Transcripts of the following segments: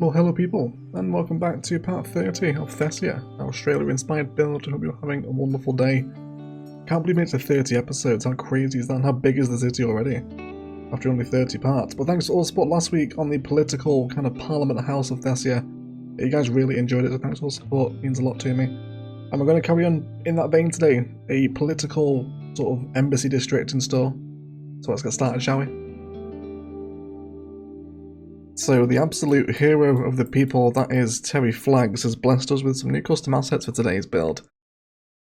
Well, hello people, and welcome back to part 30 of Thessia, our Australia-inspired build. I hope you're having a wonderful day. Can't believe it's 30 episodes, how crazy is that, and how big is the city already? After only 30 parts. But thanks to all support last week on the political kind of Parliament House of Thessia. You guys really enjoyed it, so thanks for all support, it means a lot to me. And we're going to carry on in that vein today, a political sort of embassy district in store. So let's get started, shall we? So the absolute hero of the people, that is Terry Flags, has blessed us with some new custom assets for today's build.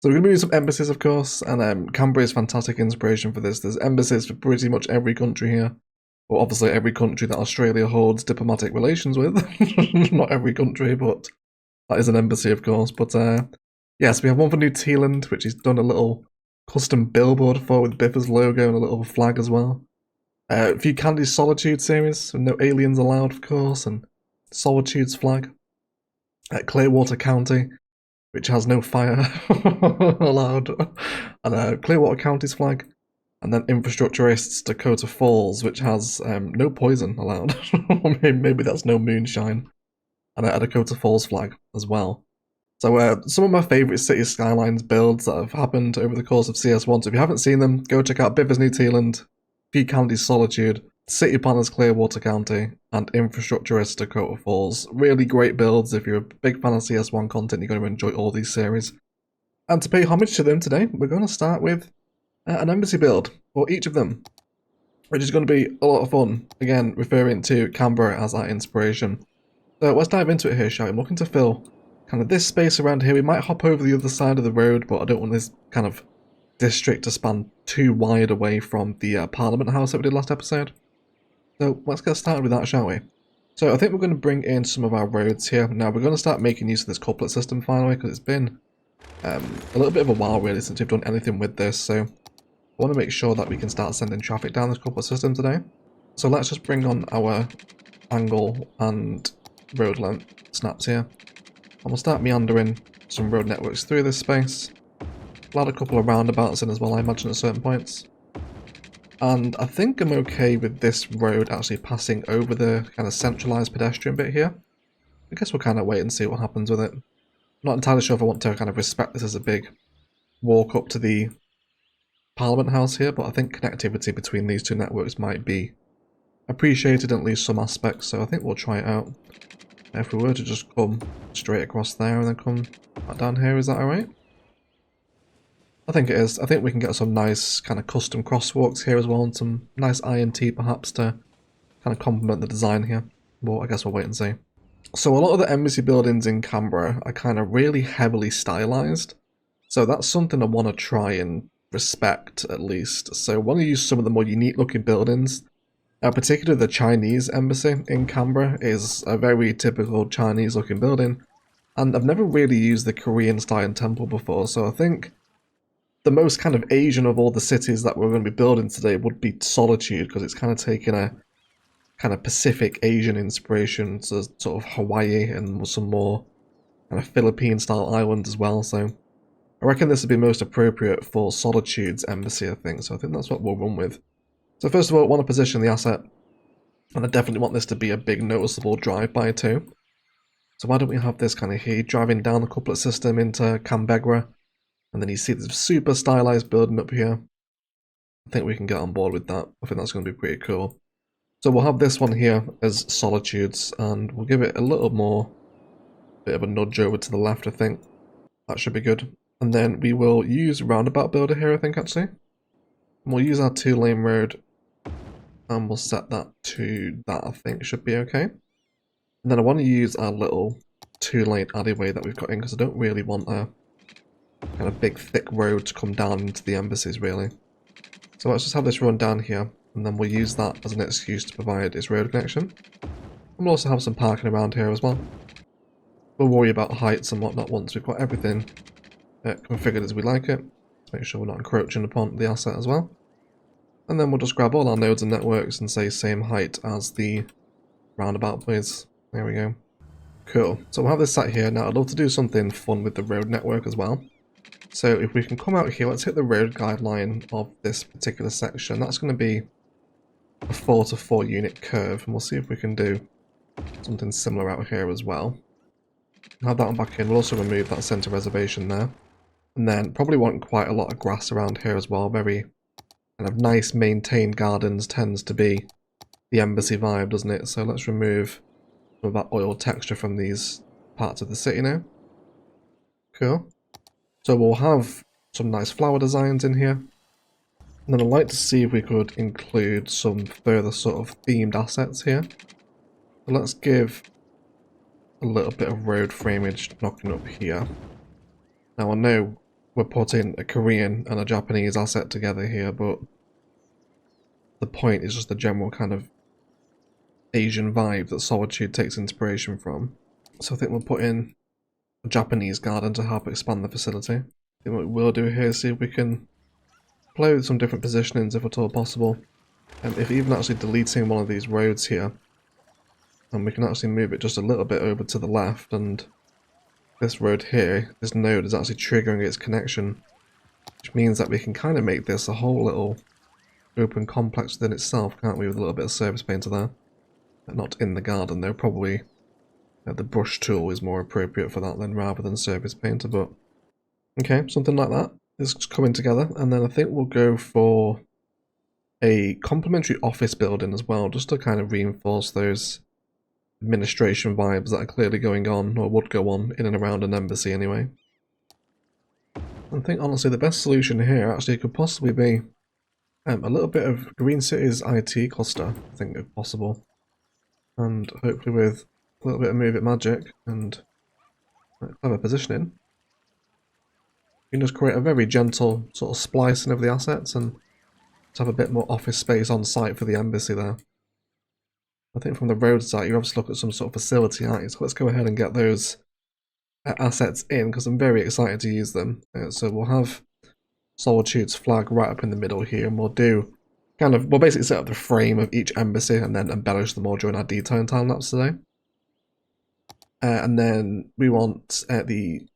So we're going to be doing some embassies, of course, and Canberra is fantastic inspiration for this. There's embassies for pretty much every country here. Well, obviously every country that Australia holds diplomatic relations with. Not every country, but that is an embassy, of course. But yes, we have one for New Tealand, which he's done a little custom billboard for with Biffa's logo and a little flag as well. A few Candy's Solitude series, so no aliens allowed, of course, and Solitude's flag. At Clearwater County, which has no fire allowed, and Clearwater County's flag. And then Infrastructurists Dakota Falls, which has no poison allowed. Maybe that's no moonshine. And a Dakota Falls flag as well. So some of my favourite city Skylines builds that have happened over the course of CS1. So if you haven't seen them, go check out Biffa's New Tealand, Few Counties Solitude, City Planners Clearwater County, and Infrastructurist Dakota Falls. Really great builds. If you're a big fan of CS1 content, you're going to enjoy all these series. And to pay homage to them today, we're going to start with an embassy build for each of them, which is going to be a lot of fun. Again, referring to Canberra as our inspiration. So let's dive into it here, shall we? I'm looking to fill kind of this space around here. We might hop over the other side of the road, but I don't want this kind of district to span too wide away from the Parliament House that we did last episode. So let's get started with that, shall we? So I think we're going to bring in some of our roads here. Now we're going to start making use of this couplet system finally, because it's been a little bit of a while really since we've done anything with this. So I want to make sure that we can start sending traffic down this couplet system today. So let's just bring on our angle and road length snaps here. And we'll start meandering some road networks through this space. We'll add a couple of roundabouts in as well, I imagine, at certain points. And I think I'm okay with this road actually passing over the kind of centralised pedestrian bit here. I guess we'll kind of wait and see what happens with it. I'm not entirely sure if I want to kind of respect this as a big walk up to the Parliament House here, but I think connectivity between these two networks might be appreciated in at least some aspects, so I think we'll try it out. If we were to just come straight across there and then come back down here, is that alright? I think it is. I think we can get some nice kind of custom crosswalks here as well, and some nice INT perhaps to kind of complement the design here. Well, I guess we'll wait and see. So a lot of the embassy buildings in Canberra are kind of really heavily stylized. So that's something I want to try and respect at least. So I want to use some of the more unique looking buildings. Particularly the Chinese embassy in Canberra is a very typical Chinese looking building. And I've never really used the Korean style temple before, so I think the most kind of Asian of all the cities that we're going to be building today would be Solitude, because it's kind of taken a kind of Pacific Asian inspiration to sort of Hawaii and some more kind of Philippine style island as well. So I reckon this would be most appropriate for Solitude's embassy, I think. So I think that's what we'll run with. So first of all, I want to position the asset, and I definitely want this to be a big noticeable drive-by too. So why don't we have this kind of here, driving down the couplet system into Canberra. And then you see this super stylized building up here. I think we can get on board with that. I think that's going to be pretty cool. So we'll have this one here as Solitudes, and we'll give it a little more, bit of a nudge over to the left, I think. That should be good. And then we will use Roundabout Builder here, I think, actually. And we'll use our 2-lane road, and we'll set that to that, I think should be okay. And then I want to use our little 2-lane alleyway that we've got in, because I don't really want a kind of big thick road to come down into the embassies really. So let's just have this run down here, and then we'll use that as an excuse to provide its road connection. And we'll also have some parking around here as well. We'll worry about heights and whatnot once we've got everything configured as we like it. Make sure we're not encroaching upon the asset as well. And then we'll just grab all our nodes and networks and say same height as the roundabout, please. There we go. Cool. So we'll have this sat here. Now I'd love to do something fun with the road network as well. So if we can come out here, let's hit the road guideline of this particular section. That's going to be a 4 to 4 unit curve, and we'll see if we can do Something similar out here as well. Have that one back in. We'll also remove that centre reservation there. And then probably want quite a lot of grass around here as well. Very kind of nice maintained gardens tends to be the embassy vibe, doesn't it? So let's remove some of that oil texture from these parts of the city now. Cool. So we'll have some nice flower designs in here. And then I'd like to see if we could include some further sort of themed assets here. So let's give a little bit of road framage knocking up here. Now I know we're putting a Korean and a Japanese asset together here, but the point is just the general kind of Asian vibe that Solitude takes inspiration from. So I think we'll put in a Japanese garden to help expand the facility. I think what we'll do here is see if we can play with some different positionings if at all possible. And if even actually deleting one of these roads here, and we can actually move it just a little bit over to the left, and this road here, this node is actually triggering its connection, which means that we can kind of make this a whole little open complex within itself, can't we, with a little bit of surface painter there. Not in the garden though, probably the brush tool is more appropriate for that then rather than surface painter, but okay, something like that is coming together. And then I think we'll go for a complementary office building as well, just to kind of reinforce those administration vibes that are clearly going on, or would go on, in and around an embassy anyway. I think honestly the best solution here actually could possibly be a little bit of Green City's IT cluster, I think, if possible. And hopefully with a little bit of Move It magic and clever positioning, you can just create a very gentle sort of splicing of the assets and to have a bit more office space on site for the embassy there. I think from the road site, you obviously look at some sort of facility, aren't you? So let's go ahead and get those assets in, because I'm very excited to use them. So we'll have Solitude's flag right up in the middle here, and we'll do we'll basically set up the frame of each embassy and then embellish them all during our detailing time lapse today. And then we want the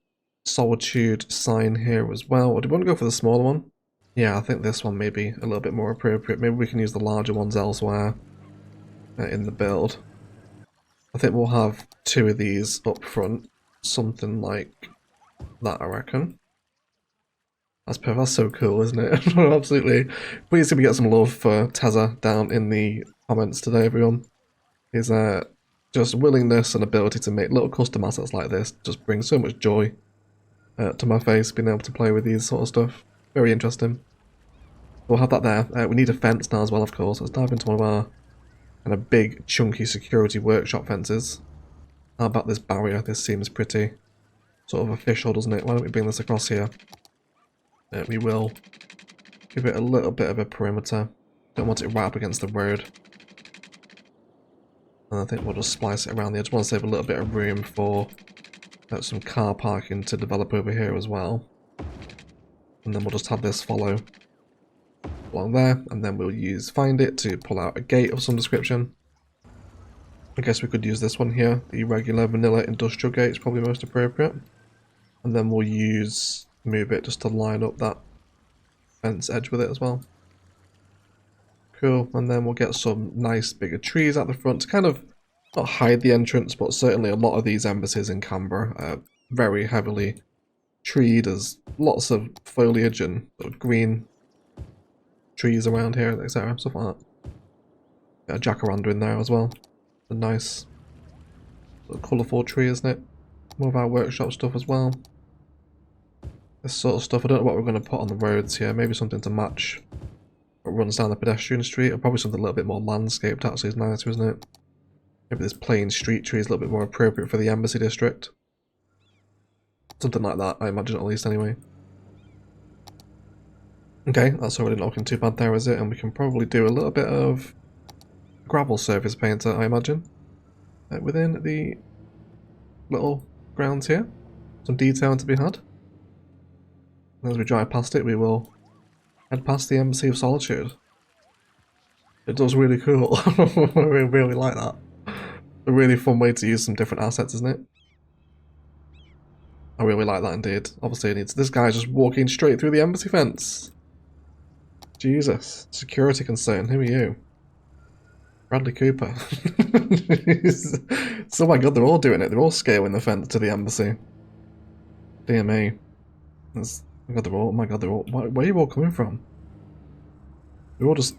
Solitude sign here as well. Or do we want to go for the smaller one? Yeah, I think this one may be a little bit more appropriate. Maybe we can use the larger ones elsewhere in the build. I think we'll have two of these up front, something like that, I reckon. That's perfect. That's so cool, isn't it? Absolutely. Please, if we get some love for Thessia down in the comments today, everyone. His just willingness and ability to make little custom assets like this just brings so much joy to my face, being able to play with these sort of stuff. Very interesting. We'll have that there. We need a fence now as well, of course. Let's dive into one of our kind of big, chunky security workshop fences. How about this barrier? This seems pretty sort of official, doesn't it? Why don't we bring this across here? We will give it a little bit of a perimeter. Don't want it right up against the road. And I think we'll just splice it around the edge. I want to save a little bit of room for some car parking to develop over here as well. And then we'll just have this follow along there, and then we'll use Find It to pull out a gate of some description. I guess we could use this one here. The regular vanilla industrial gate is probably most appropriate. And then we'll use Move It just to line up that fence edge with it as well. Cool, and then we'll get some nice bigger trees at the front to kind of not hide the entrance, but certainly a lot of these embassies in Canberra are very heavily treed. There's lots of foliage and sort of green trees around here, etc. Stuff like that. Got a jacaranda in there as well. A nice sort of colourful tree, isn't it? More of our workshop stuff as well. This sort of stuff, I don't know what we're going to put on the roads here. Maybe something to match what runs down the pedestrian street, or probably something a little bit more landscaped actually is nicer, isn't it? Maybe this plain street tree is a little bit more appropriate for the embassy district. Something like that, I imagine, at least anyway. Okay, that's already not looking too bad there, is it? And we can probably do a little bit of gravel surface painter, I imagine, within the little grounds here. Some detailing to be had. And as we drive past it, we will head past the Embassy of Solitude. It does really cool. I really like that. A really fun way to use some different assets, isn't it? I really like that indeed. Obviously, it needs this guy just walking straight through the embassy fence. Jesus, security concern. Who are you? Bradley Cooper. So, oh my god, they're all doing it. They're all scaling the fence to the embassy. DMA. Oh my god, they're all. Oh my god, they're all. Where are you all coming from? They're all just.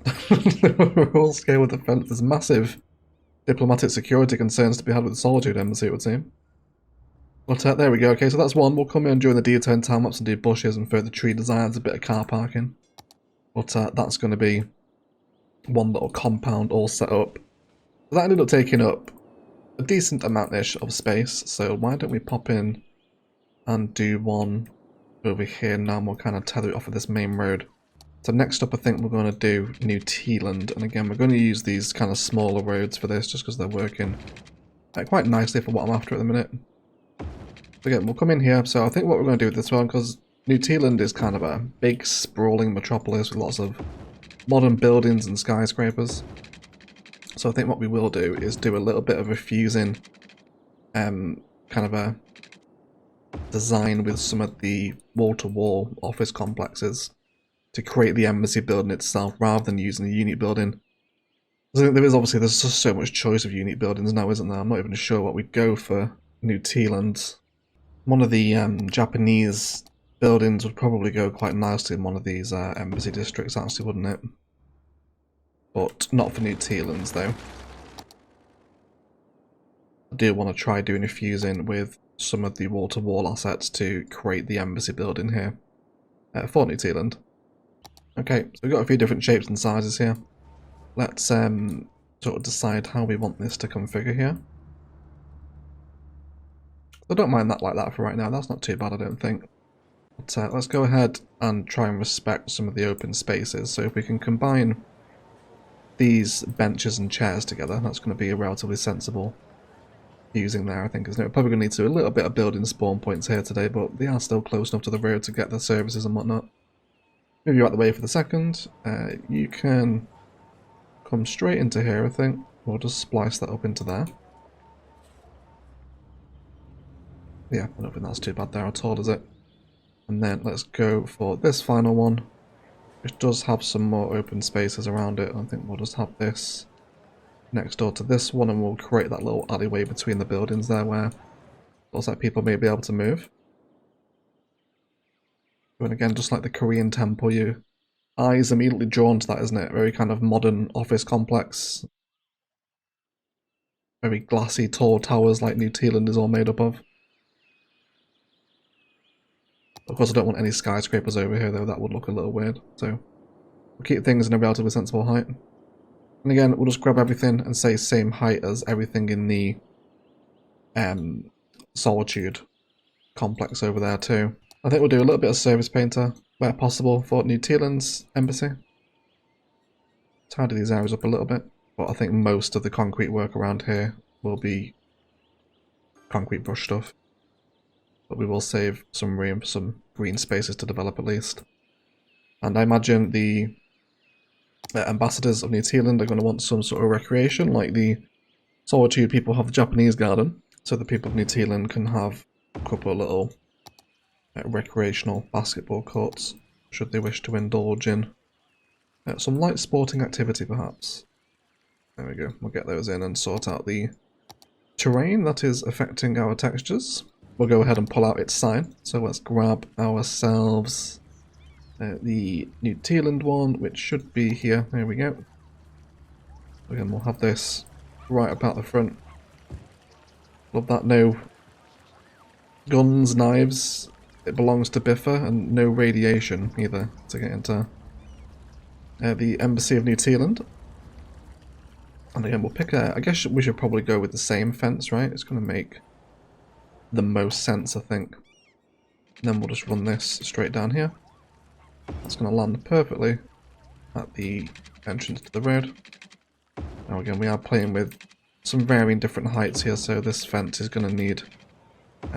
They're all scaling the fence. There's massive diplomatic security concerns to be had with the Solitude embassy, it would seem. But there we go. Okay, so that's one. We'll come in during the detail time lapse and do bushes and further tree designs, a bit of car parking. But that's going to be one little compound all set up. That ended up taking up a decent amount-ish of space, so why don't we pop in and do one over here now, and we'll kind of tether it off of this main road. So next up I think we're going to do New Tealand, and again we're going to use these kind of smaller roads for this just because they're working quite nicely for what I'm after at the minute. Again, we'll come in here, so I think what we're going to do with this one, because New Tealand is kind of a big sprawling metropolis with lots of modern buildings and skyscrapers. So I think what we will do is do a little bit of a fusing kind of a design with some of the wall-to-wall office complexes to create the embassy building itself rather than using the unit building. I think there's just so much choice of unit buildings now, isn't there? I'm not even sure what we'd go for New Tealand. One of the Japanese buildings would probably go quite nicely in one of these embassy districts, actually, wouldn't it? But not for New Tealands, though. I do want to try doing a fusing with some of the wall-to-wall assets to create the embassy building here for New Tealand. Okay, so we've got a few different shapes and sizes here. Let's sort of decide how we want this to configure here. I don't mind that like that for right now, that's not too bad I don't think. But let's go ahead and try and respect some of the open spaces. So if we can combine these benches and chairs together, that's going to be a relatively sensible using there, I think, isn't it? We're probably going to need to do a little bit of building spawn points here today, but they are still close enough to the road to get the services and whatnot. Move you out the way for the second. You can come straight into here, I think. We'll just splice that up into there. Yeah, I don't think that's too bad there at all, is it? And then let's go for this final one, which does have some more open spaces around it. I think we'll just have this next door to this one, and we'll create that little alleyway between the buildings there where it looks like people may be able to move. And again, just like the Korean temple, your eyes immediately drawn to that, isn't it? Very kind of modern office complex. Very glassy, tall towers like New Tealand is all made up of. Of course, I don't want any skyscrapers over here, though. That would look a little weird. So we'll keep things in a relatively sensible height. And again, we'll just grab everything and say same height as everything in the Solitude complex over there too. I think we'll do a little bit of service painter where possible for New Tealand's embassy. Tidy these areas up a little bit, but I think most of the concrete work around here will be concrete brush stuff. But we will save some room for some green spaces to develop at least. And I imagine the ambassadors of New Tealand are going to want some sort of recreation, like the Solitude people have the Japanese garden, so the people of New Tealand can have a couple of little recreational basketball courts, should they wish to indulge in some light sporting activity perhaps. There we go, we'll get those in and sort out the terrain that is affecting our textures. We'll go ahead and pull out its sign, so let's grab ourselves the New Tealand one, which should be here. There we go. Again, we'll have this right up out the front. Love that, no guns, knives. It belongs to Biffa, and no radiation either to get into the Embassy of New Tealand. And again, we'll pick a... I guess we should probably go with the same fence, right? It's going to make the most sense, I think. And then we'll just run this straight down here. That's going to land perfectly at the entrance to the road. Now again, we are playing with some varying different heights here, so this fence is going to need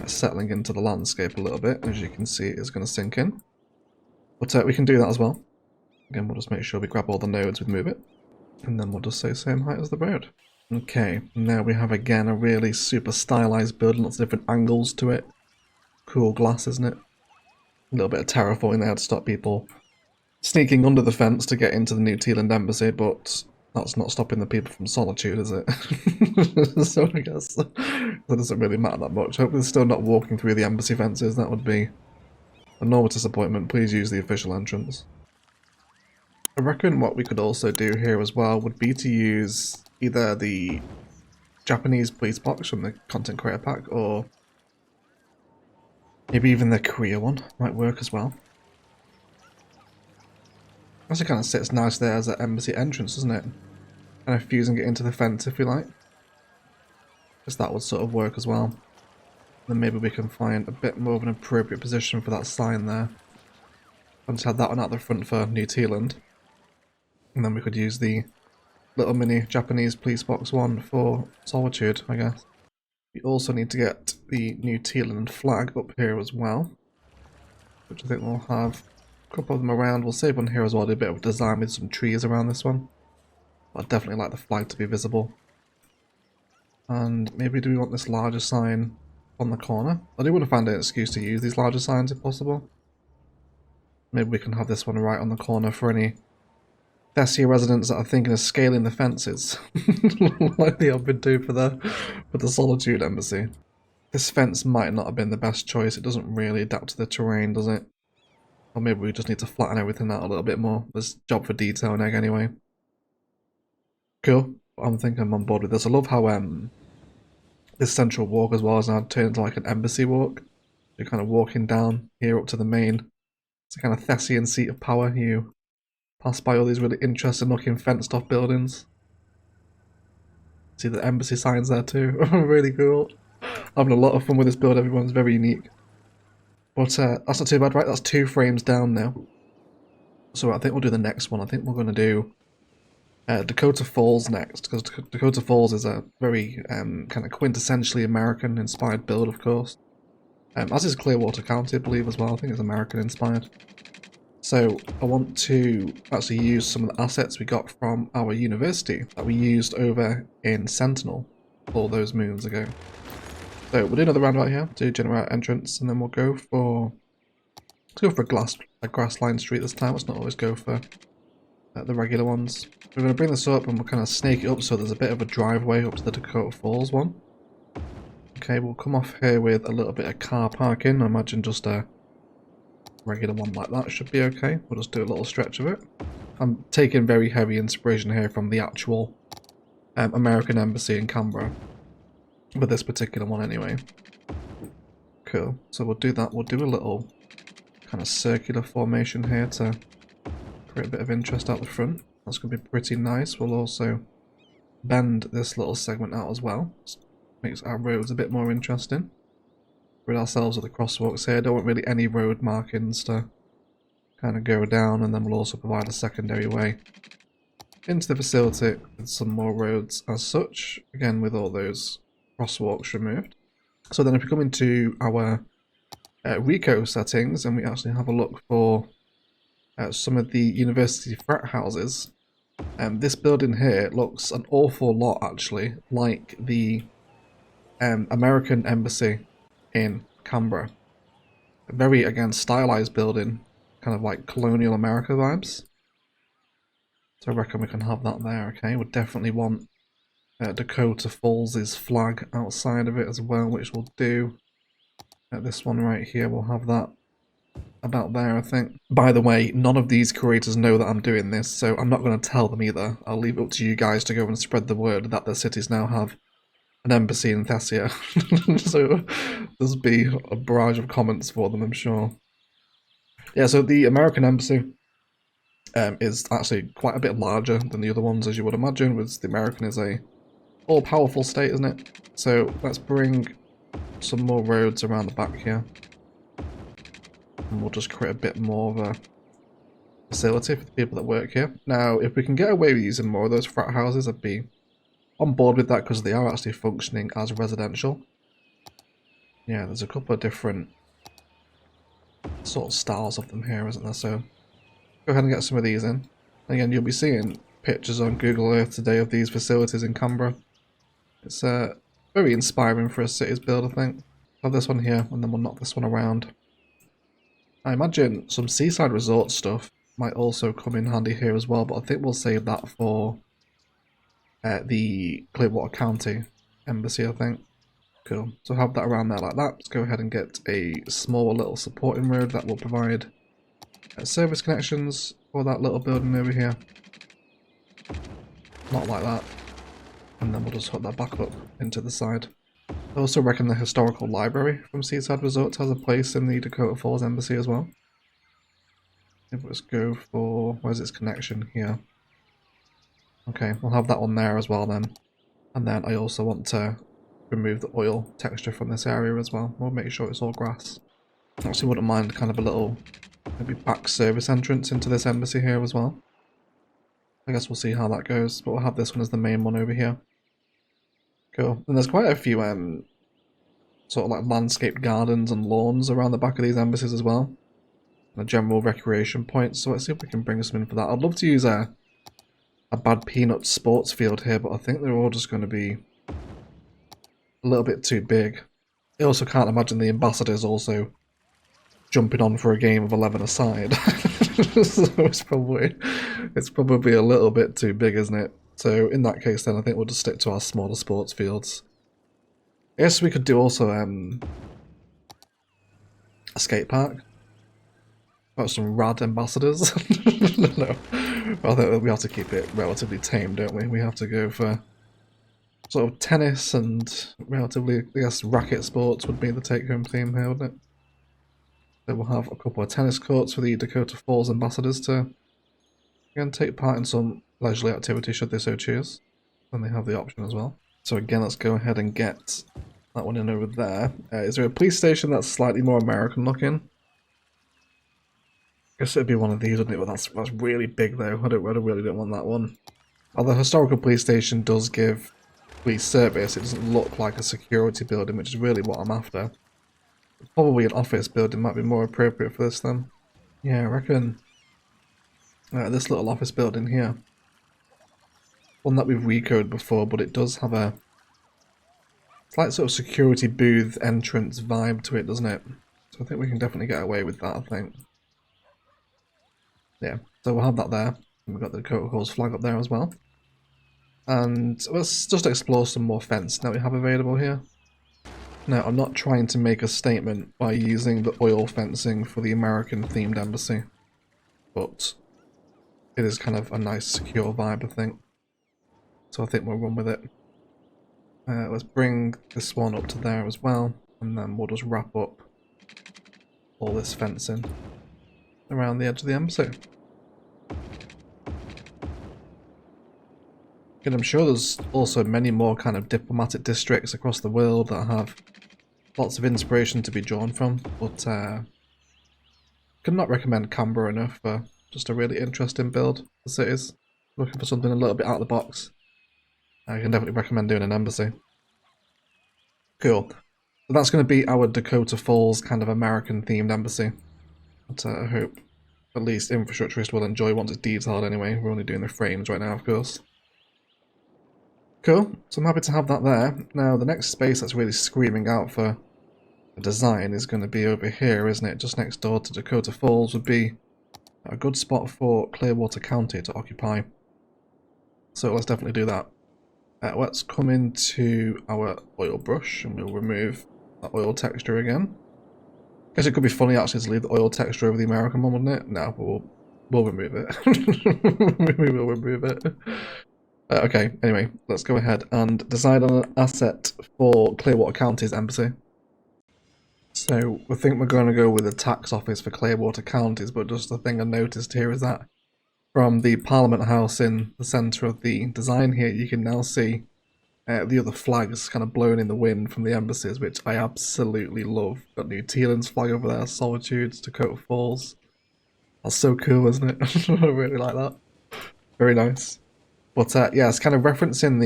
settling into the landscape a little bit. As you can see, it's going to sink in. But we can do that as well. Again, we'll just make sure we grab all the nodes, we move it. And then we'll just say same height as the road. Okay, now we have again a really super stylized building, lots of different angles to it. Cool glass, isn't it? A little bit of terraforming there to stop people sneaking under the fence to get into the New Tealand embassy, but that's not stopping the people from Solitude, is it? So I guess that doesn't really matter that much. Hopefully they're still not walking through the embassy fences. That would be a normal disappointment. Please use the official entrance. I reckon what we could also do here as well would be to use either the Japanese police box from the content creator pack, or maybe even the Korea one might work as well. Also kind of sits nice there as an embassy entrance, doesn't it? Kind of fusing it into the fence, if you like. Because that would sort of work as well. Then maybe we can find a bit more of an appropriate position for that sign there. I'll just have that one out the front for New Tealand. And then we could use the little mini Japanese police box one for Solitude, I guess. We also need to get the New Tealand flag up here as well, which I think we'll have a couple of them around. We'll save one here as well, do a bit of design with some trees around this one. But I'd definitely like the flag to be visible. And maybe do we want this larger sign on the corner? I do want to find an excuse to use these larger signs if possible. Maybe we can have this one right on the corner for any Thessia residents that are thinking of scaling the fences, like they have been doing for the Solitude embassy. This fence might not have been the best choice. It doesn't really adapt to the terrain, does it? Or maybe we just need to flatten everything out a little bit more. There's job for detail and egg anyway. Cool. I'm thinking I'm on board with this. I love how this central walk as well is now turned into like an embassy walk. You're kind of walking down here up to the main. It's a kind of Thessian seat of power. You pass by all these really interesting looking fenced off buildings. See the embassy signs there too. Really cool. Having a lot of fun with this build. Everyone's very unique. But that's not too bad, right? That's 2 frames down now. So I think we'll do the next one. I think we're going to do Dakota Falls next, because Dakota Falls is a very kind of quintessentially American inspired build, of course. As is Clearwater County, I believe, as well. I think it's American inspired. So I want to actually use some of the assets we got from our university that we used over in Sentinel all those moons ago. So we'll do another roundabout here to generate entrance, and then we'll go for a grass line street this time. Let's not always go for the regular ones. We're going to bring this up and we'll kind of snake it up so there's a bit of a driveway up to the Dakota Falls one. Okay, we'll come off here with a little bit of car parking. I imagine just a regular one like that should be okay. We'll just do a little stretch of it. I'm taking very heavy inspiration here from the actual American embassy in Canberra, with this particular one anyway. Cool. So we'll do that. We'll do a little kind of circular formation here to create a bit of interest out the front. That's going to be pretty nice. We'll also bend this little segment out as well. Just makes our roads a bit more interesting. Rid ourselves of the crosswalks here. Don't want really any road markings to kind of go down, and then we'll also provide a secondary way into the facility with some more roads as such, again with all those crosswalks removed. So then if we come into our Rico settings and we actually have a look for some of the university frat houses, this building here looks an awful lot actually like the American embassy in Canberra. A very, again, stylized building, kind of like colonial America vibes. So I reckon we can have that there, okay? We'll definitely want Dakota Falls' flag outside of it as well, which we'll do. This one right here, we'll have that about there, I think. By the way, none of these creators know that I'm doing this, so I'm not going to tell them either. I'll leave it up to you guys to go and spread the word that the cities now have an embassy in Thessia. So there'll be a barrage of comments for them, I'm sure. Yeah, so the American embassy is actually quite a bit larger than the other ones, as you would imagine, because the American is a all-powerful state, isn't it? So let's bring some more roads around the back here. And we'll just create a bit more of a facility for the people that work here. Now, if we can get away with using more of those frat houses, I'd be on board with that, because they are actually functioning as residential. Yeah, there's a couple of different sort of styles of them here, isn't there? So go ahead and get some of these in. Again, you'll be seeing pictures on Google Earth today of these facilities in Canberra. It's very inspiring for a city's build, I think. Have this one here, and then we'll knock this one around. I imagine some seaside resort stuff might also come in handy here as well, but I think we'll save that for the Clearwater County embassy, I think. Cool. So have that around there like that. Let's go ahead and get a small little supporting road that will provide service connections for that little building over here. Not like that. And then we'll just hook that back up into the side. I also reckon the historical library from Seaside Resorts has a place in the Dakota Falls embassy as well. Let's go for, where's its connection here? Okay, we'll have that one there as well then. And then I also want to remove the oil texture from this area as well. We'll make sure it's all grass. Actually wouldn't mind kind of a little maybe back service entrance into this embassy here as well. I guess we'll see how that goes, but we'll have this one as the main one over here. Cool. And there's quite a few sort of like landscape gardens and lawns around the back of these embassies as well. And a general recreation point, so let's see if we can bring some in for that. I'd love to use a bad peanut sports field here, but I think they're all just going to be a little bit too big. I also can't imagine the ambassadors also jumping on for a game of 11 aside. So it's probably a little bit too big, isn't it? So in that case then I think we'll just stick to our smaller sports fields. I guess we could do also a skate park. Got some rad ambassadors. No. I think we have to keep it relatively tame, don't we? We have to go for sort of tennis and relatively, I guess, racket sports would be the take-home theme here, wouldn't it? So we'll have a couple of tennis courts for the Dakota Falls ambassadors to again take part in some leisurely activity should they so choose. And they have the option as well. So again, let's go ahead and get that one in over there. Is there a police station that's slightly more American looking? I guess it'd be one of these, wouldn't it? But that's really big though. I really don't want that one. Although the historical police station does give police service, it doesn't look like a security building, which is really what I'm after. Probably an office building might be more appropriate for this then. Yeah, I reckon this little office building here. One that we've recoded before, but it does have a slight sort of security booth entrance vibe to it, doesn't it? So I think we can definitely get away with that, I think. Yeah, so we'll have that there. And we've got the Dakota Falls flag up there as well. And let's just explore some more fence that we have available here. Now, I'm not trying to make a statement by using the oil fencing for the American-themed embassy, but it is kind of a nice, secure vibe, I think. So I think we'll run with it. Let's bring this one up to there as well, and then we'll just wrap up all this fencing around the edge of the embassy. And I'm sure there's also many more kind of diplomatic districts across the world that have lots of inspiration to be drawn from, but could not recommend Canberra enough for just a really interesting build for cities. Looking for something a little bit out of the box. I can definitely recommend doing an embassy. Cool. So that's going to be our Dakota Falls kind of American-themed embassy. But I hope at least infrastructurists will enjoy once it's detailed anyway. We're only doing the frames right now, of course. Cool, so I'm happy to have that there. Now, the next space that's really screaming out for a design is going to be over here, isn't it? Just next door to Dakota Falls would be a good spot for Clearwater County to occupy. So let's definitely do that. Let's come into our oil brush and we'll remove that oil texture again. Guess it could be funny actually to leave the oil texture over the American one, wouldn't it? No, we'll remove it. We will remove it. Okay, anyway, let's go ahead and decide on an asset for Clearwater County's embassy. So, I think we're going to go with a tax office for Clearwater Counties, but just the thing I noticed here is that from the Parliament House in the centre of the design here, you can now see the other flags kind of blowing in the wind from the embassies, which I absolutely love. Got new Tealand's flag over there, Solitude, Dakota Falls. That's so cool, isn't it? I really like that. Very nice. But yeah, it's kind of referencing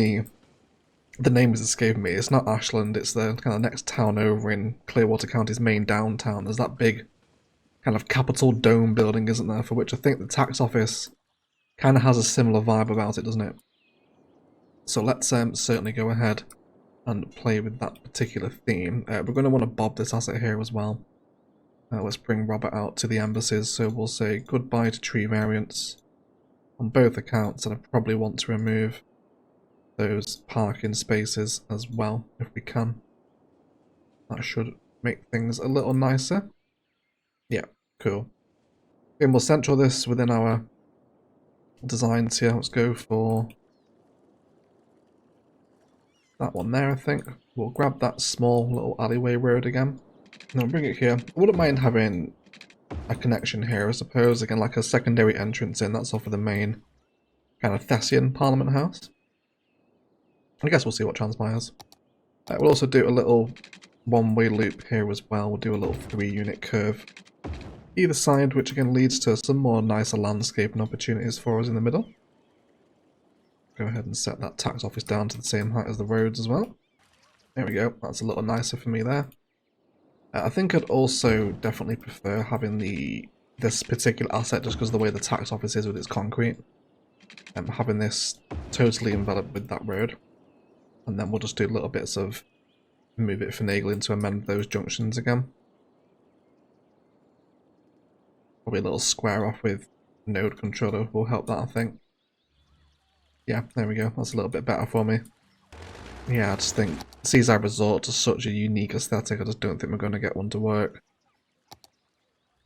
the name is escaping me. It's not Ashland, it's the kind of next town over in Clearwater County's main downtown. There's that big kind of Capitol Dome building, isn't there, for which I think the tax office kind of has a similar vibe about it, doesn't it? So let's certainly go ahead and play with that particular theme. We're going to want to bob this asset here as well. Let's bring Robert out to the embassies, so we'll say goodbye to tree variants on both accounts, and I probably want to remove those parking spaces as well, if we can. That should make things a little nicer. Yeah, cool. Okay, we'll central this within our designs here. Let's go for that one there, I think. We'll grab that small little alleyway road again. And we'll bring it here. I wouldn't mind having a connection here, I suppose. Again, like a secondary entrance in. That's off of the main kind of Thessian Parliament House. I guess we'll see what transpires. We'll also do a little one-way loop here as well. We'll do a little 3-unit curve either side, which again leads to some more nicer landscaping opportunities for us in the middle. Go ahead and set that tax office down to the same height as the roads as well. There we go, that's a little nicer for me there. I think I'd also definitely prefer having this particular asset just because of the way the tax office is with its concrete. Having this totally enveloped with that road. And then we'll just do little bits of move it finagling to amend those junctions again. Probably a little square off with node controller will help that, I think. Yeah, there we go. That's a little bit better for me. Yeah, I just think Seaside Resorts is such a unique aesthetic. I just don't think we're going to get one to work.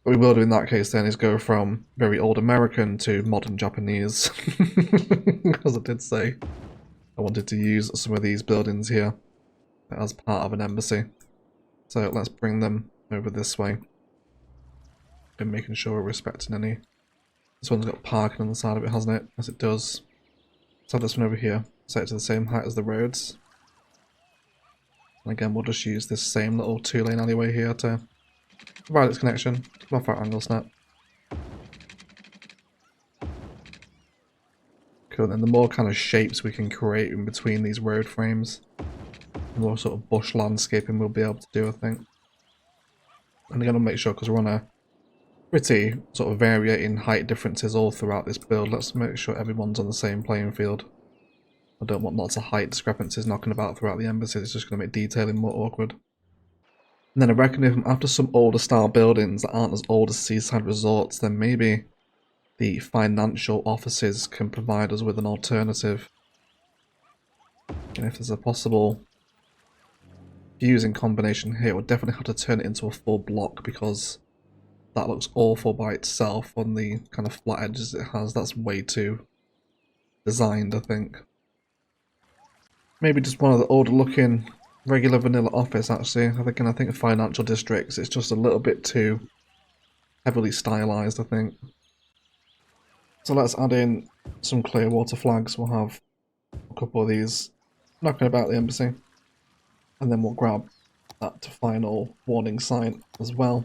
What we will do in that case then is go from very old American to modern Japanese. Because I did say I wanted to use some of these buildings here as part of an embassy. So let's bring them over this way. And making sure we're respecting any. This one's got parking on the side of it, hasn't it? Yes, it does. Let's have this one over here. Set it to the same height as the roads. And again, we'll just use this same little 2-lane alleyway here to provide its connection. Come off our angle snap. Cool, then the more kind of shapes we can create in between these road frames, the more sort of bush landscaping we'll be able to do, I think. And again, I'll make sure, because we're on a pretty sort of varying height differences all throughout this build, let's make sure everyone's on the same playing field. I don't want lots of height discrepancies knocking about throughout the embassy, it's just going to make detailing more awkward. And then I reckon if I'm after some older style buildings that aren't as old as Seaside Resorts, then maybe the financial offices can provide us with an alternative. And if there's a possible fusing combination here, we'll definitely have to turn it into a full block because that looks awful by itself on the kind of flat edges it has. That's way too designed, I think. Maybe just one of the older looking regular vanilla office actually. I think of financial districts, it's just a little bit too heavily stylized, I think. So let's add in some Clearwater flags. We'll have a couple of these knocking about the embassy. And then we'll grab that final warning sign as well.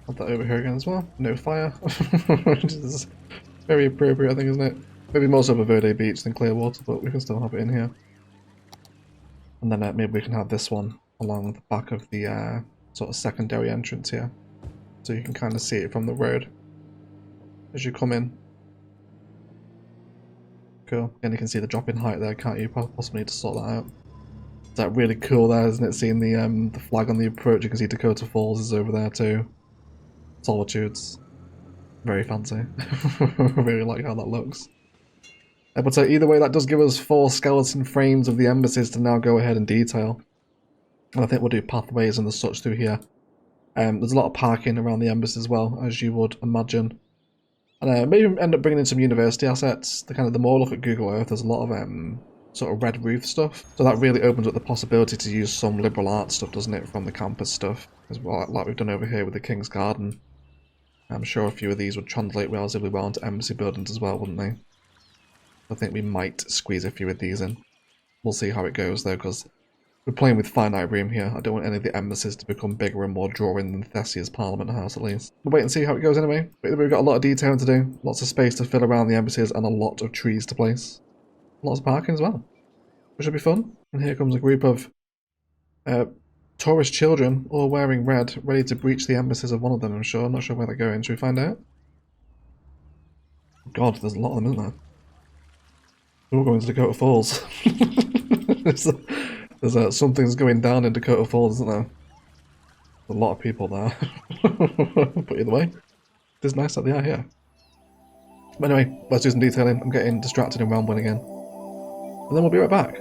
Have that over here again as well. No fire. Which is very appropriate, I think, isn't it? Maybe more so for Verde Beach than Clearwater, but we can still have it in here. And then maybe we can have this one along the back of the sort of secondary entrance here. So you can kind of see it from the road as you come in. Cool. And you can see the drop in height there, can't you? Possibly need to sort that out. Is that really cool there, isn't it? Seeing the flag on the approach, you can see Dakota Falls is over there too. Solitudes. Very fancy. I really like how that looks. But either way, that does give us 4 skeleton frames of the embassies to now go ahead and detail. And I think we'll do pathways and the such through here. There's a lot of parking around the embassy as well, as you would imagine. And maybe end up bringing in some university assets. The more look at Google Earth, there's a lot of sort of red roof stuff. So that really opens up the possibility to use some liberal arts stuff, doesn't it, from the campus stuff, as well, like we've done over here with the King's Garden. I'm sure a few of these would translate relatively well into embassy buildings as well, wouldn't they? I think we might squeeze a few of these in. We'll see how it goes though, because we're playing with finite room here. I don't want any of the embassies to become bigger and more drawing than Thessia's Parliament House at least. We'll wait and see how it goes anyway. But we've got a lot of detailing to do, lots of space to fill around the embassies and a lot of trees to place. Lots of parking as well, which should be fun. And here comes a group of tourist children, all wearing red, ready to breach the embassies of one of them, I'm sure. I'm not sure where they're going. Should we find out? God, there's a lot of them, isn't there? We're all going to Dakota Falls. there's something's going down in Dakota Falls, isn't there? There's a lot of people there. But either way, it's nice that they are here. But anyway, let's do some detailing. I'm getting distracted and rambling again. and then we'll be right back.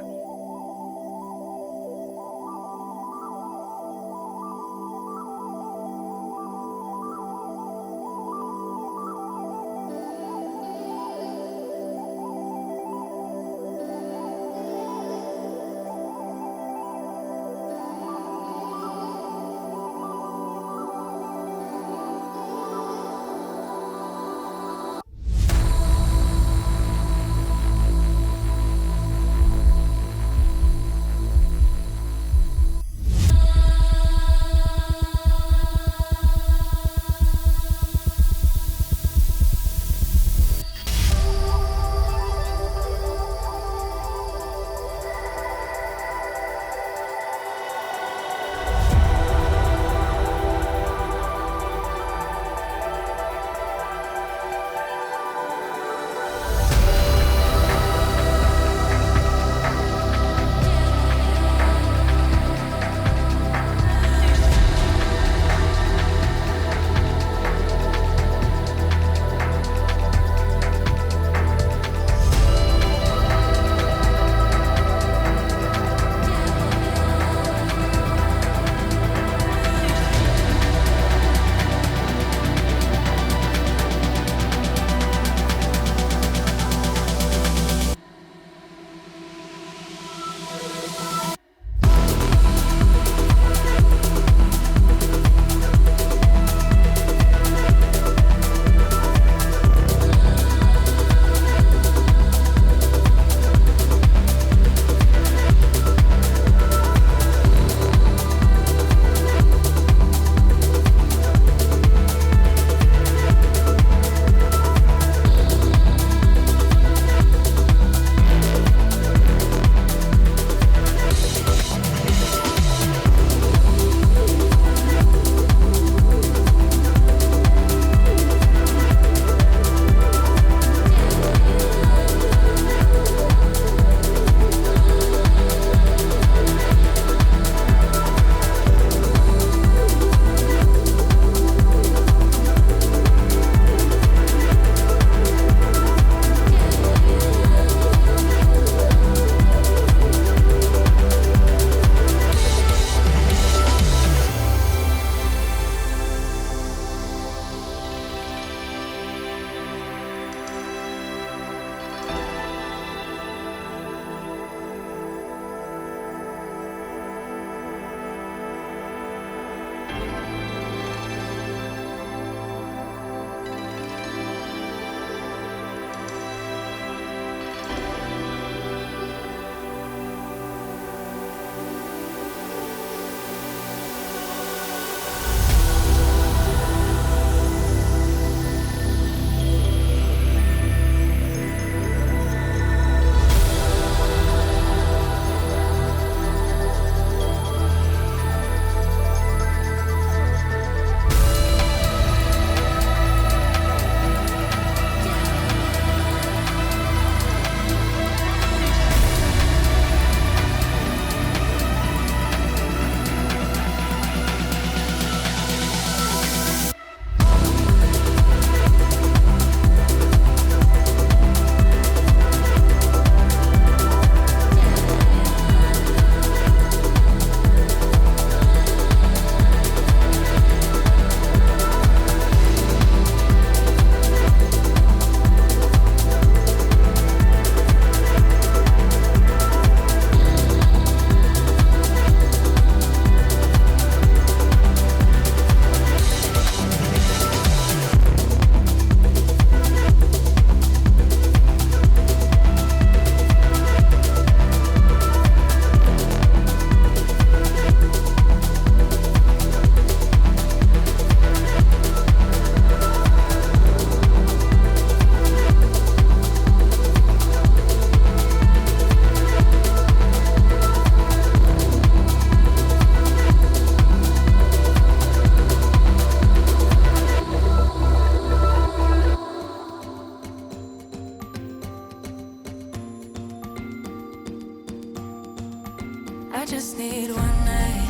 I just need one night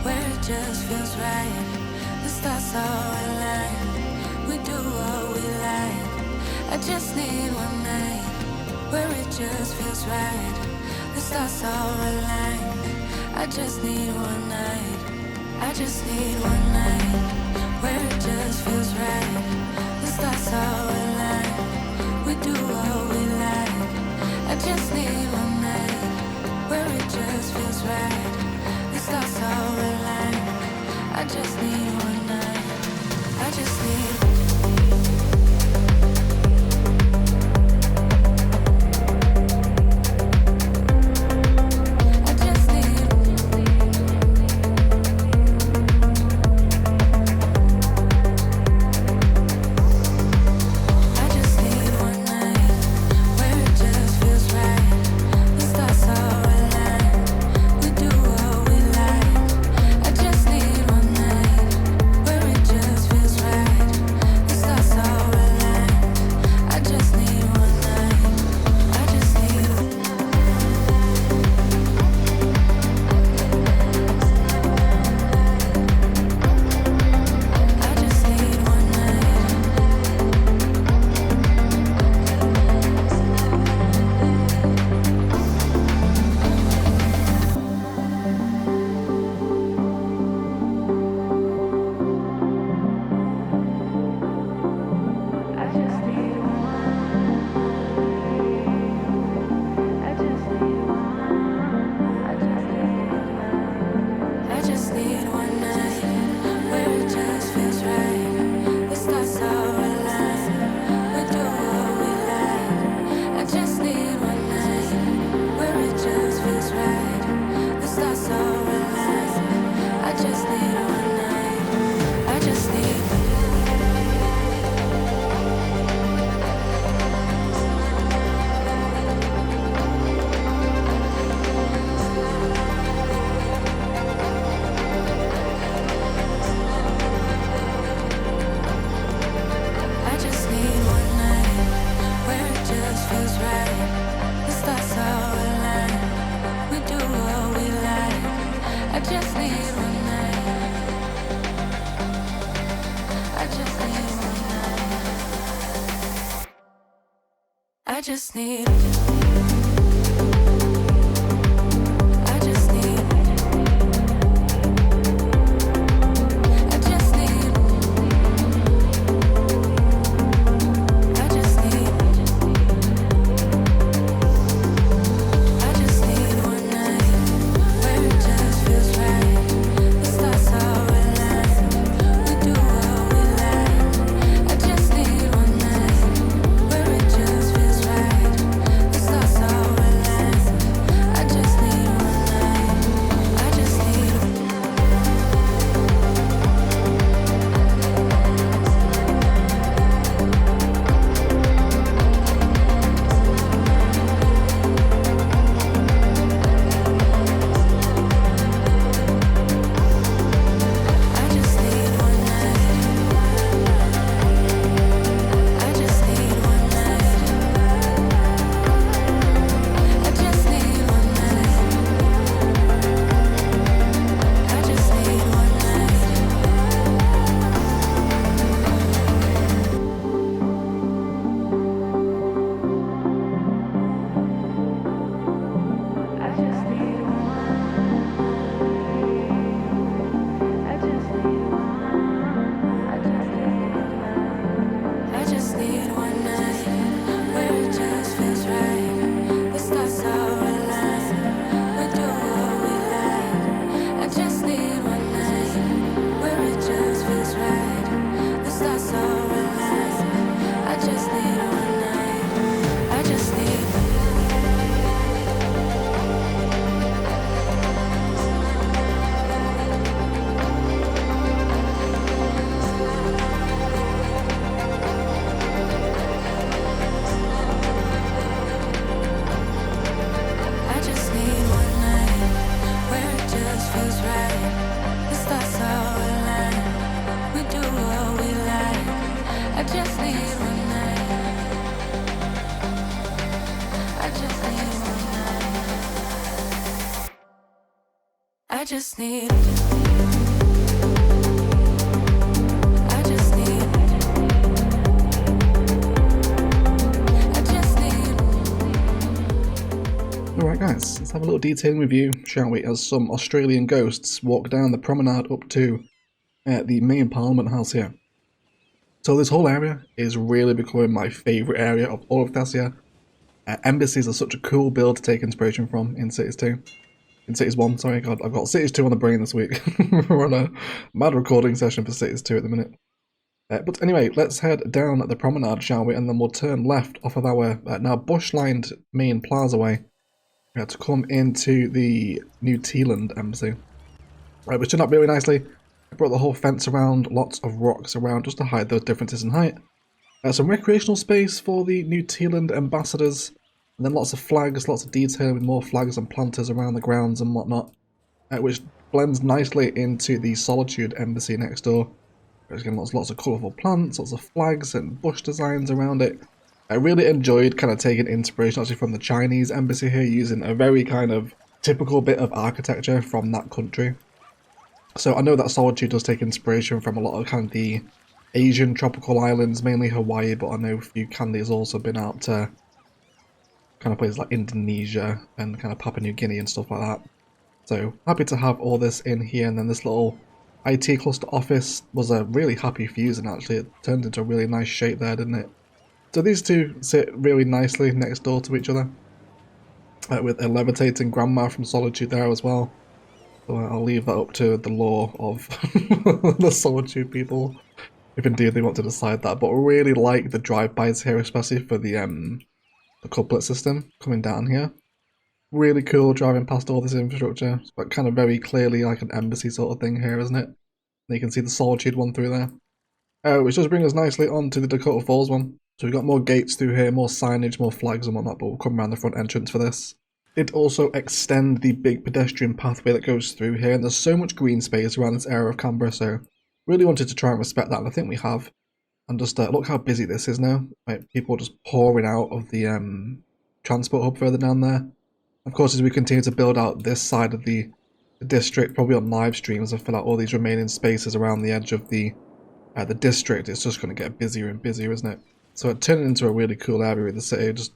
where it just feels right. The stars all align, we do what we like. I just need one night where it just feels feels right. The stars all aligned. I just need one night. I just need one night where it just feels right. The stars all aligned. We do what we like. I just need one night where it just feels right. The stars all aligned. I just need one night. I just need. I just need. I just need. I just need. I just need. I just need one night where it just feels right. The stars all aligned. We do what we like. I just need one night where it just feels right. The stars all aligned. I just need one night. I just need. I just need one night. I just need one night. I just need one night. I just need one night. I just need one. I just need one. I just need one night where it just feels right. The stars all aligned. We do what we like. I just need one night where it just feels right. The stars all aligned. I just need one night. I just need. I just need one night where it just feels right. The stars all aligned. We do what we like. I just need one night. I just need one night. I just need. I just need. I just need. Guys, let's have a little detailing review, shall we, as some Australian ghosts walk down the promenade up to the main Parliament House here. So this whole area is really becoming my favourite area of all of Thessia. Embassies are such a cool build to take inspiration from in Cities 2. In Cities 1, sorry, God, I've got Cities 2 on the brain this week. We're on a mad recording session for Cities 2 at the minute. But anyway, let's head down the promenade, shall we, and then we'll turn left off of our now bush-lined main plaza way to come into the new Tealand embassy. Which turned out really nicely. I brought the whole fence around, lots of rocks around just to hide those differences in height. Some recreational space for the new Tealand ambassadors, and then lots of flags, lots of detail with more flags and planters around the grounds and whatnot, which blends nicely into the Solitude embassy next door. There's again lots of colourful plants, lots of flags and bush designs around it. I really enjoyed kind of taking inspiration actually from the Chinese embassy here, using a very kind of typical bit of architecture from that country. So I know that Solitude does take inspiration from a lot of kind of the Asian tropical islands, mainly Hawaii, but I know a few Candy has also been out to kind of places like Indonesia and kind of Papua New Guinea and stuff like that. So happy to have all this in here, and then this little IT cluster office was a really happy fusion actually. It turned into a really nice shape there, didn't it? So these two sit really nicely next door to each other, with a levitating grandma from Solitude there as well. So I'll leave that up to the law of the Solitude people, if indeed they want to decide that. But I really like the drive-bys here, especially for the couplet system coming down here. Really cool driving past all this infrastructure, but kind of very clearly like an embassy sort of thing here, isn't it? And you can see the Solitude one through there. Which does bring us nicely on to the Dakota Falls one. So we've got more gates through here, more signage, more flags and whatnot, but we'll come around the front entrance for this. It also extend the big pedestrian pathway that goes through here, and there's so much green space around this area of Canberra, so really wanted to try and respect that, and I think we have. And just look how busy this is now. Like, people just pouring out of the transport hub further down there. Of course, as we continue to build out this side of the district, probably on live streams, and fill out all these remaining spaces around the edge of the district, it's just going to get busier and busier, isn't it? So it turned into a really cool area of the city. Just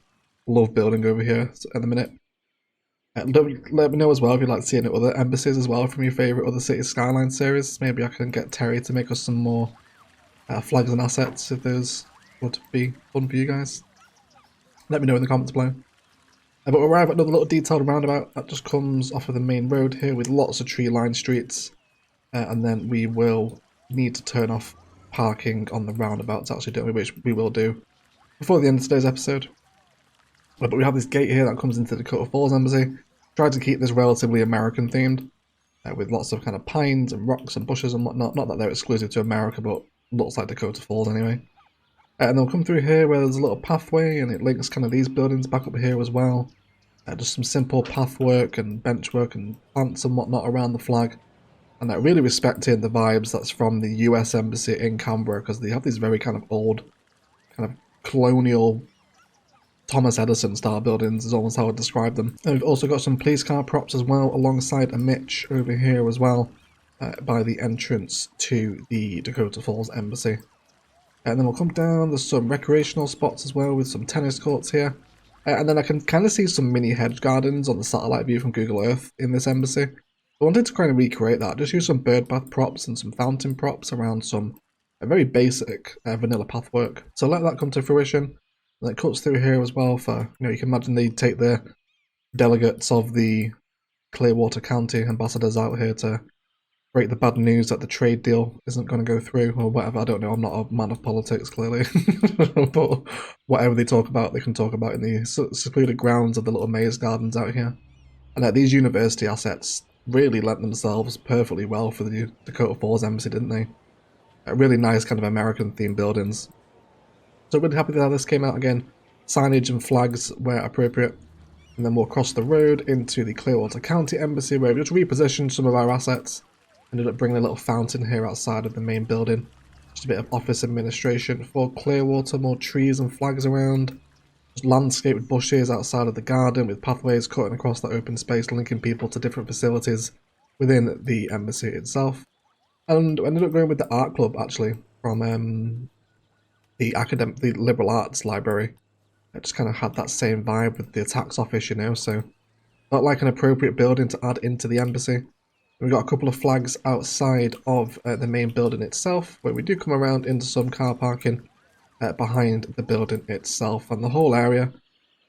love building over here at the minute. Let me know as well if you'd like to see any other embassies as well from your favourite other city Skylines series. Maybe I can get Terry to make us some more flags and assets if those would be fun for you guys. Let me know in the comments below. But we'll arrive at another little detailed roundabout that just comes off of the main road here with lots of tree-lined streets. And then we will need to turn off parking on the roundabouts actually, don't we? Which we will do before the end of today's episode. But we have this gate here that comes into the Dakota Falls embassy. Tried to keep this relatively American themed, with lots of kind of pines and rocks and bushes and whatnot. Not that they're exclusive to America, but looks like Dakota Falls anyway. And they'll come through here where there's a little pathway, and it links kind of these buildings back up here as well. Just some simple path work and bench work and plants and whatnot around the flag. And really respecting the vibes that's from the US Embassy in Canberra, because they have these very kind of old, kind of colonial Thomas Edison style buildings is almost how I describe them. And we've also got some police car props as well, alongside a Mitch over here as well, by the entrance to the Dakota Falls Embassy. And then we'll come down, there's some recreational spots as well with some tennis courts here. And then I can kind of see some mini hedge gardens on the satellite view from Google Earth in this embassy. I wanted to kind of recreate that, just use some bird bath props and some fountain props around some very basic vanilla pathwork. So let that come to fruition. And it cuts through here as well for, you can imagine they take the delegates of the Clearwater County ambassadors out here to break the bad news that the trade deal isn't going to go through or whatever. I don't know, I'm not a man of politics clearly. But whatever they talk about, they can talk about in the secluded grounds of the little maze gardens out here. And these university assets really lent themselves perfectly well for the Dakota Falls Embassy, didn't they? Really nice kind of American themed buildings. So really happy that this came out again. Signage and flags where appropriate. And then we'll cross the road into the Clearwater County Embassy, where we just repositioned some of our assets. Ended up bringing a little fountain here outside of the main building. Just a bit of office administration for Clearwater, more trees and flags around. Just landscaped bushes outside of the garden with pathways cutting across that open space, linking people to different facilities within the embassy itself. And we ended up going with the art club actually from the liberal arts library. It just kind of had that same vibe with the tax office, so Not like an appropriate building to add into the embassy. We've got a couple of flags outside of the main building itself, where we do come around into some car parking behind the building itself, and the whole area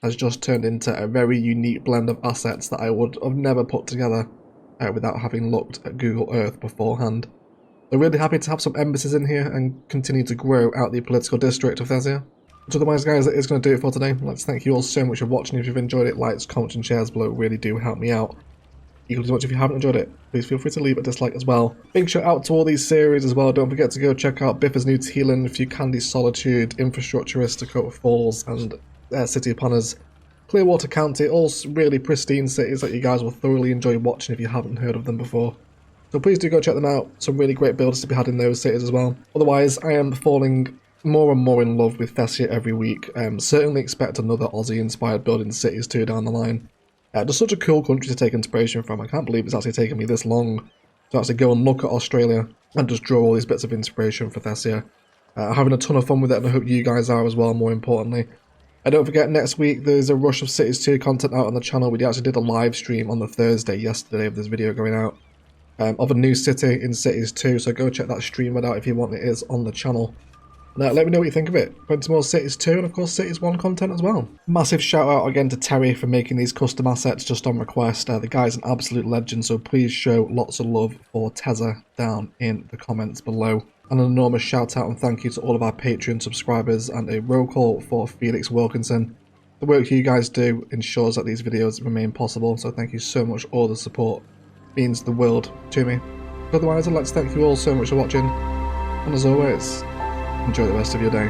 has just turned into a very unique blend of assets that I would have never put together without having looked at Google Earth beforehand. So really happy to have some embassies in here and continue to grow out the political district of Thessia. But otherwise guys, that is going to do it for today. I'd like to thank you all so much for watching. If you've enjoyed it, likes, comments and shares below really do help me out. Equally as much if you haven't enjoyed it, please feel free to leave a dislike as well. Big shout out to all these series as well. Don't forget to go check out Biffa's new Tealand, a few Candy Solitude, Infrastructurist, Dakota Falls and City Planners. Clearwater County, all really pristine cities that you guys will thoroughly enjoy watching if you haven't heard of them before. So please do go check them out. Some really great builds to be had in those cities as well. Otherwise, I am falling more and more in love with Thessia every week. Certainly expect another Aussie-inspired build in cities too down the line. Just such a cool country to take inspiration from. I can't believe it's actually taken me this long to actually go and look at Australia and just draw all these bits of inspiration for Thessia. Having a ton of fun with it, and I hope you guys are as well, more importantly. Don't forget, next week there's a Rush of Cities 2 content out on the channel. We actually did a live stream on the Thursday yesterday of this video going out of a new city in Cities 2, so go check that stream out if you want. It is on the channel. Let me know what you think of it. Plenty more Cities 2 and of course Cities 1 content as well. Massive shout out again to Terry for making these custom assets just on request. The guy's an absolute legend, so please show lots of love for Tezza down in the comments below. And an enormous shout out and thank you to all of our Patreon subscribers, and a roll call for Felix Wilkinson. The work you guys do ensures that these videos remain possible, so thank you so much. All the support means the world to me. Otherwise, I'd like to thank you all so much for watching, and as always, enjoy the rest of your day.